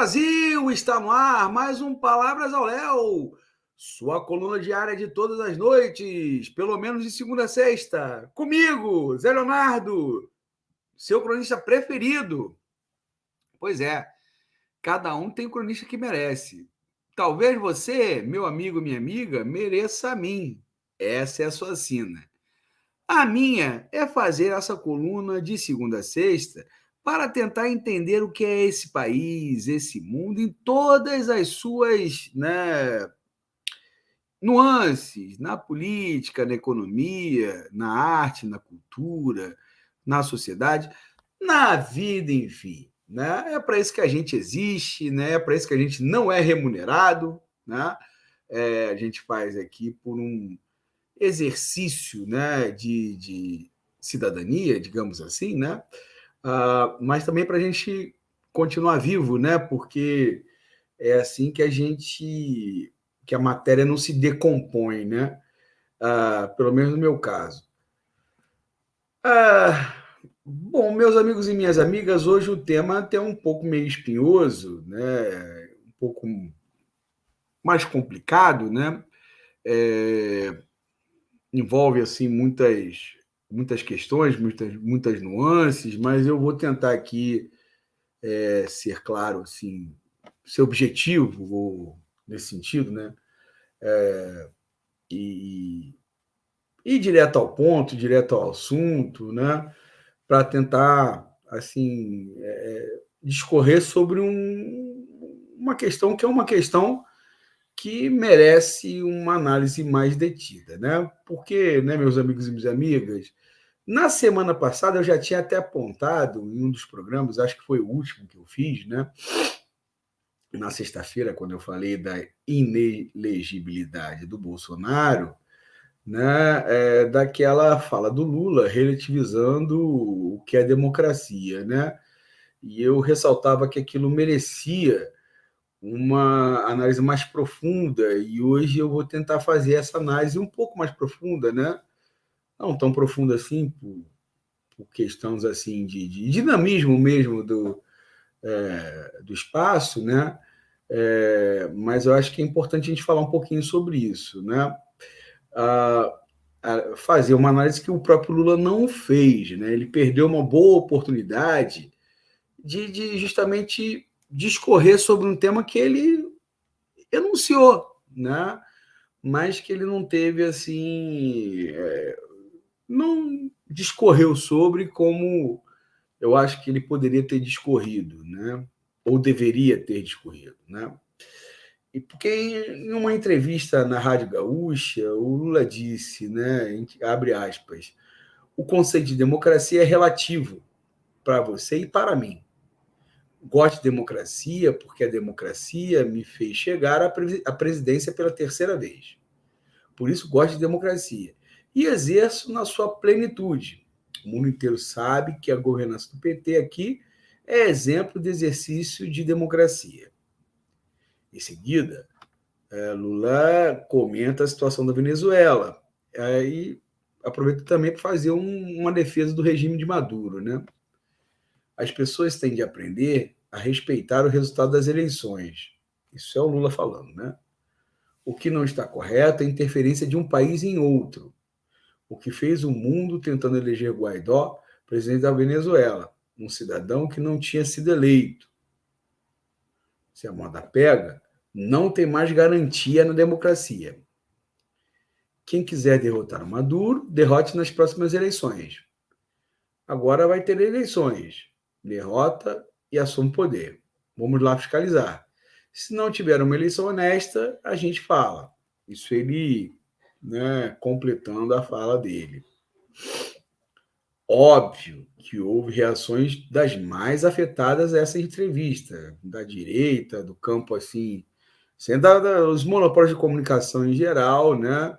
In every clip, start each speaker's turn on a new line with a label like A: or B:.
A: Brasil, está no ar mais um Palavras ao Léo, sua coluna diária de todas as noites, pelo menos de segunda a sexta, comigo, Zé Leonardo, seu cronista preferido. Pois é, cada um tem o cronista que merece. Talvez você, meu amigo, minha amiga, mereça a mim. Essa é a sua sina. A minha é fazer essa coluna de segunda a sexta para tentar entender o que é esse país, esse mundo, em todas as suas nuances, na política, na economia, na arte, na cultura, na sociedade, na vida, enfim. Né? É para isso que a gente existe, né? É para isso que a gente não é remunerado. Né? A gente faz aqui por um exercício, né, de cidadania, digamos assim, né? Mas também para a gente continuar vivo, né? Porque é assim que a matéria não se decompõe, né? Pelo menos no meu caso. Bom, meus amigos e minhas amigas, hoje o tema até um pouco meio espinhoso, né? Um pouco mais complicado, né? Envolve assim muitas questões, muitas nuances, mas eu vou tentar aqui ser claro, assim, ser objetivo nesse sentido, né? E ir direto ao ponto, direto ao assunto, né? Para tentar assim discorrer sobre uma questão que é uma questão que merece uma análise mais detida, né? Porque, né, meus amigos e minhas amigas, na semana passada eu já tinha até apontado em um dos programas, acho que foi o último que eu fiz, né? Na sexta-feira, quando eu falei da inelegibilidade do Bolsonaro, né, daquela fala do Lula relativizando o que é democracia, né? E eu ressaltava que aquilo merecia uma análise mais profunda, e hoje eu vou tentar fazer essa análise um pouco mais profunda, né? Não tão profunda assim, por questões assim de dinamismo mesmo do espaço, né? Mas eu acho que é importante a gente falar um pouquinho sobre isso, né? Fazer uma análise que o próprio Lula não fez, né? Ele perdeu uma boa oportunidade de justamente discorrer sobre um tema que ele enunciou, né? Mas que ele não teve assim, não discorreu sobre como eu acho que ele poderia ter discorrido, né? Ou deveria ter discorrido, né? E porque em uma entrevista na Rádio Gaúcha, o Lula disse, né, abre aspas, o conceito de democracia é relativo para você e para mim. Gosto de democracia porque a democracia me fez chegar à presidência pela terceira vez. Por isso gosto de democracia. E exerço na sua plenitude. O mundo inteiro sabe que a governança do PT aqui é exemplo de exercício de democracia. Em seguida, Lula comenta a situação da Venezuela. Aí aproveito também para fazer uma defesa do regime de Maduro, né? As pessoas têm de aprender a respeitar o resultado das eleições. Isso é o Lula falando, né? O que não está correto é a interferência de um país em outro. O que fez o mundo tentando eleger Guaidó presidente da Venezuela, um cidadão que não tinha sido eleito. Se a moda pega, não tem mais garantia na democracia. Quem quiser derrotar o Maduro, derrote nas próximas eleições. Agora vai ter eleições. Derrota e assume poder. Vamos lá fiscalizar. Se não tiver uma eleição honesta, a gente fala. Isso ele, né, completando a fala dele. Óbvio que houve reações das mais afetadas a essa entrevista, da direita, do campo assim, sendo os monopólios de comunicação em geral, né?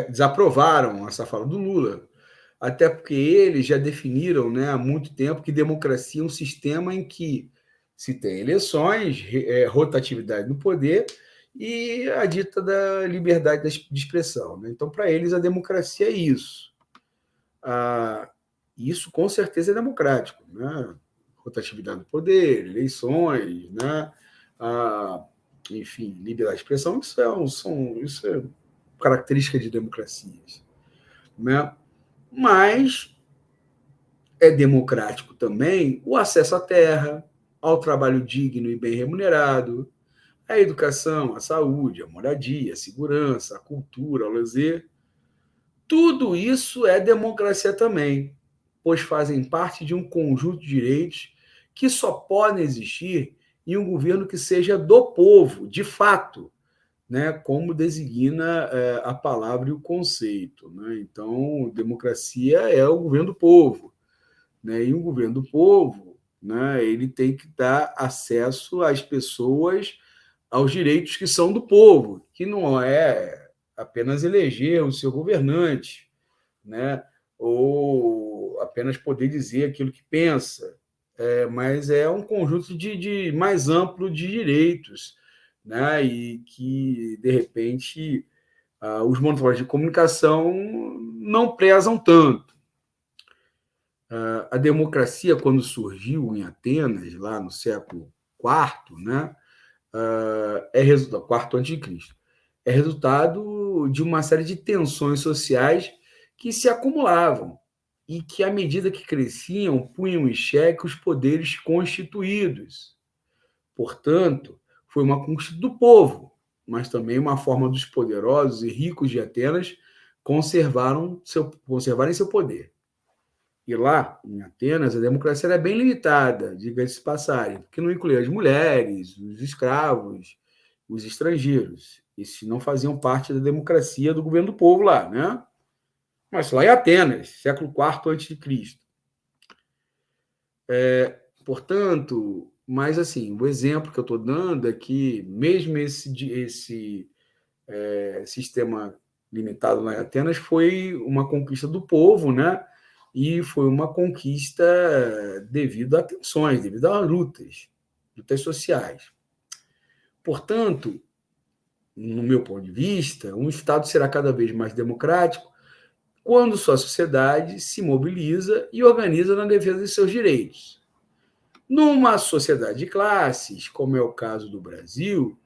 A: Desaprovaram essa fala do Lula, até porque eles já definiram, né, há muito tempo que democracia é um sistema em que se tem eleições, rotatividade no poder e a dita da liberdade de expressão. Né? Então, para eles, a democracia é isso. Isso, com certeza, é democrático, né? Rotatividade do poder, eleições, né? Enfim, liberdade de expressão, isso é característica de democracias, né? Mas é democrático também o acesso à terra, ao trabalho digno e bem remunerado, à educação, à saúde, à moradia, à segurança, à cultura, ao lazer. Tudo isso é democracia também, pois fazem parte de um conjunto de direitos que só podem existir em um governo que seja do povo, de fato, né, como designa a palavra e o conceito. Né? Então, democracia é o governo do povo. Né? E um governo do povo, né, ele tem que dar acesso às pessoas aos direitos que são do povo, que não é apenas eleger o seu governante, né? Ou apenas poder dizer aquilo que pensa, mas é um conjunto de mais amplo de direitos, né? E que, de repente, os monopólios de comunicação não prezam tanto. A democracia, quando surgiu em Atenas, lá no século IV, né? É resultado, quarto antes de Cristo, é resultado de uma série de tensões sociais que se acumulavam e que, à medida que cresciam, punham em xeque os poderes constituídos. Portanto, foi uma conquista do povo, mas também uma forma dos poderosos e ricos de Atenas conservarem seu poder. E lá, em Atenas, a democracia era bem limitada, diga-se de passagem, porque não incluía as mulheres, os escravos, os estrangeiros. Esses não faziam parte da democracia do governo do povo lá, né? Mas lá em Atenas, século IV a.C. Portanto, mas assim, o exemplo que eu estou dando é que mesmo esse sistema limitado lá em Atenas foi uma conquista do povo, né? E foi uma conquista devido a tensões, devido a lutas sociais. Portanto, no meu ponto de vista, um Estado será cada vez mais democrático quando sua sociedade se mobiliza e organiza na defesa de seus direitos. Numa sociedade de classes, como é o caso do Brasil,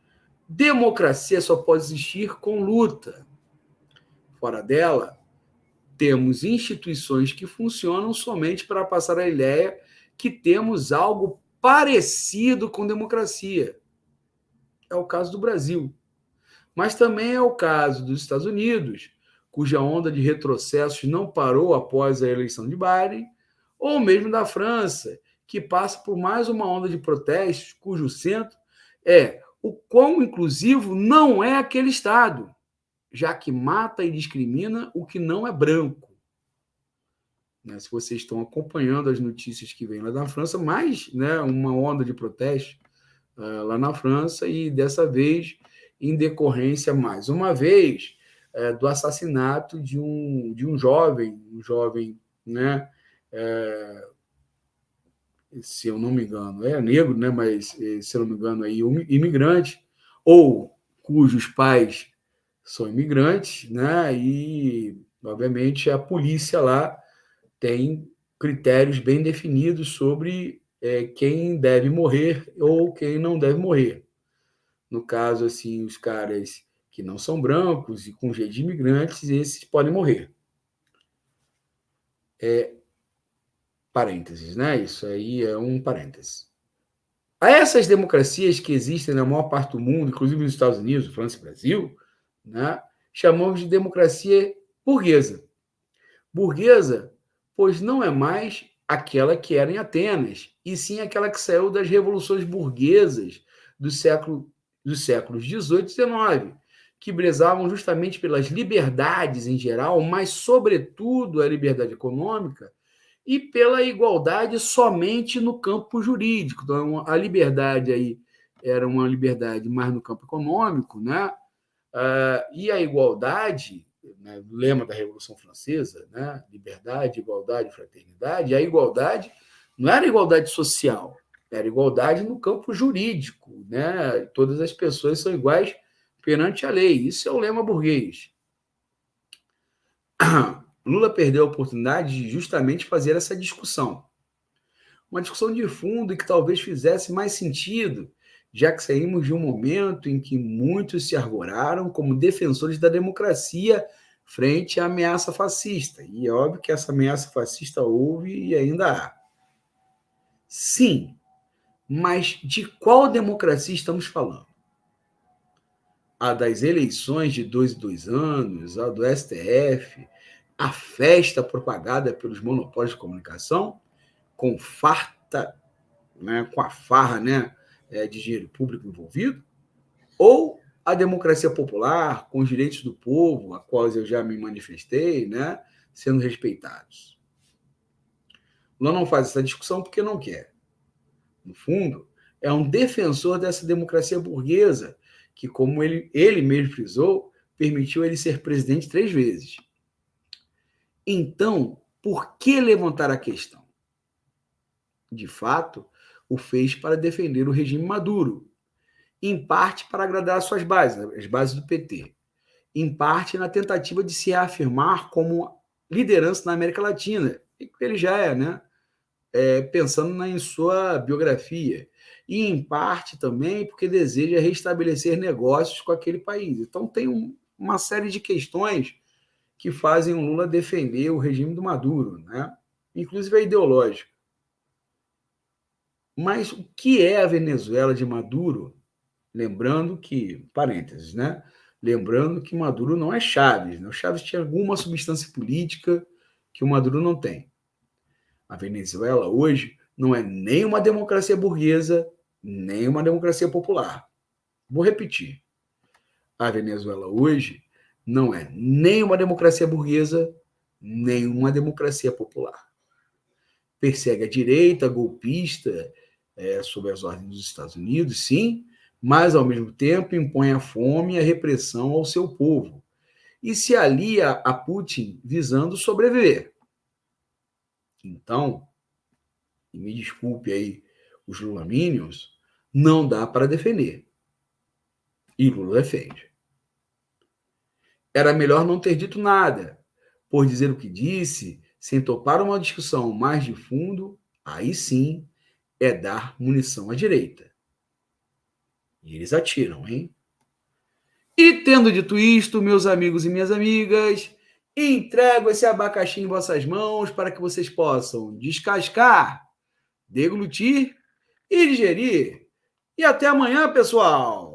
A: democracia só pode existir com luta. Fora dela, temos instituições que funcionam somente para passar a ideia que temos algo parecido com democracia. É o caso do Brasil. Mas também é o caso dos Estados Unidos, cuja onda de retrocessos não parou após a eleição de Biden, ou mesmo da França, que passa por mais uma onda de protestos, cujo centro é o quão inclusivo não é aquele Estado, já que mata e discrimina o que não é branco. Se vocês estão acompanhando as notícias que vêm lá da França, mais uma onda de protestos lá na França, e dessa vez em decorrência, mais uma vez, do assassinato de um jovem, né, se eu não me engano, é negro, né, mas, se eu não me engano, aí, imigrante, ou cujos pais são imigrantes, né, e, obviamente, a polícia lá tem critérios bem definidos sobre quem deve morrer ou quem não deve morrer. No caso, assim, os caras que não são brancos e com jeito de imigrantes, esses podem morrer. Parênteses, né? Isso aí é um parêntese. A essas democracias que existem na maior parte do mundo, inclusive nos Estados Unidos, França e Brasil, né, chamamos de democracia burguesa. Burguesa, pois não é mais aquela que era em Atenas, e sim aquela que saiu das revoluções burguesas dos séculos XVIII e XIX, que brezavam justamente pelas liberdades em geral, mas, sobretudo, a liberdade econômica e pela igualdade somente no campo jurídico. Então, a liberdade aí era uma liberdade mais no campo econômico, né? E a igualdade, né, o lema da Revolução Francesa, né, liberdade, igualdade, fraternidade, a igualdade não era igualdade social, era igualdade no campo jurídico, né? Todas as pessoas são iguais perante a lei. Isso é o lema burguês. Lula perdeu a oportunidade de justamente fazer essa discussão. Uma discussão de fundo e que talvez fizesse mais sentido, já que saímos de um momento em que muitos se arvoraram como defensores da democracia frente à ameaça fascista. E é óbvio que essa ameaça fascista houve e ainda há. Sim, mas de qual democracia estamos falando? A das eleições de 2 em 2 anos, a do STF, a festa propagada pelos monopólios de comunicação, com farta, né, com a farra, né, de dinheiro público envolvido, ou a democracia popular, com os direitos do povo, a quais eu já me manifestei, né, sendo respeitados. Lula não faz essa discussão porque não quer. No fundo, é um defensor dessa democracia burguesa, que, como ele mesmo frisou, permitiu ele ser presidente 3 vezes. Então, por que levantar a questão? De fato, o fez para defender o regime Maduro, em parte para agradar as suas bases, as bases do PT, em parte na tentativa de se afirmar como liderança na América Latina, que ele já é, né? Pensando em sua biografia, e em parte também porque deseja restabelecer negócios com aquele país. Então tem uma série de questões que fazem o Lula defender o regime do Maduro, né? Inclusive a ideológica. Mas o que é a Venezuela de Maduro? Lembrando que, parênteses, né? Lembrando que Maduro não é Chávez, né? O Chávez tinha alguma substância política que o Maduro não tem. A Venezuela hoje não é nem uma democracia burguesa, nem uma democracia popular. Vou repetir. A Venezuela hoje não é nem uma democracia burguesa, nem uma democracia popular. Persegue a direita, golpista, sob as ordens dos Estados Unidos, sim, mas, ao mesmo tempo, impõe a fome e a repressão ao seu povo. E se alia a Putin visando sobreviver. Então, e me desculpe aí os lulamínios, não dá para defender. E Lula defende. Era melhor não ter dito nada, por dizer o que disse, sem topar uma discussão mais de fundo, aí sim é dar munição à direita. E eles atiram, hein? E tendo dito isto, meus amigos e minhas amigas, entrego esse abacaxi em vossas mãos para que vocês possam descascar, deglutir e digerir. E até amanhã, pessoal!